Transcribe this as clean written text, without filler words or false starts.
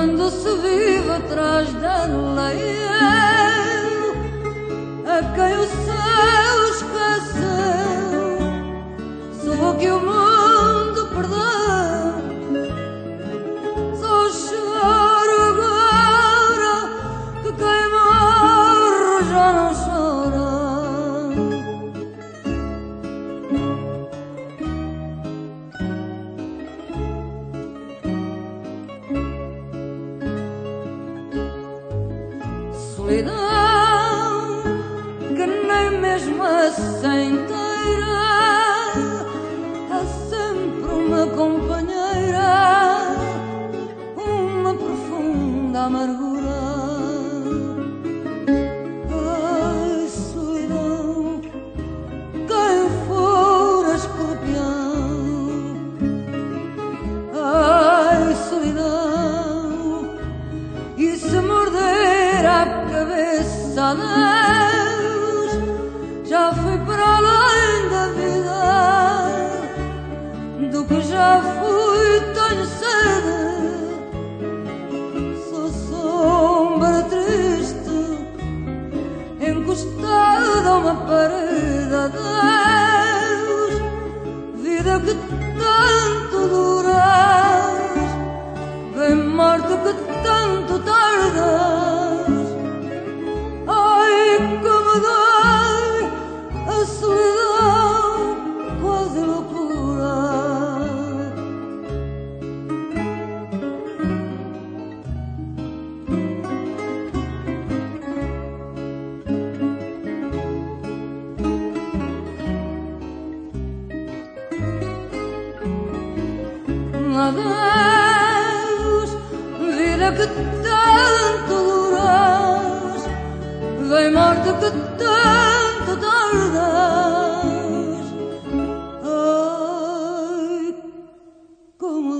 quando se vive atrás dela, e eu, a quem o céu esqueceu, sou a que o mundo perdeu. Só choro agora que quem morre já não chora. Solidão que nem mesmo a inteira há sempre uma companheira, uma profunda amargura. Ai, solidão, quem for escorpião. Ai, solidão, e se morder a cabeça a Deus, já fui para além da vida, do que já fui tenho sede. Sou sombra triste, encostada a uma parede. Adeus, vida que tanto duras, vem morte que tanto tardas. Ai, como dói a solidão, quase loucura. Adeus, vida que tanto duras, vem morte que tanto tardas. Ai, como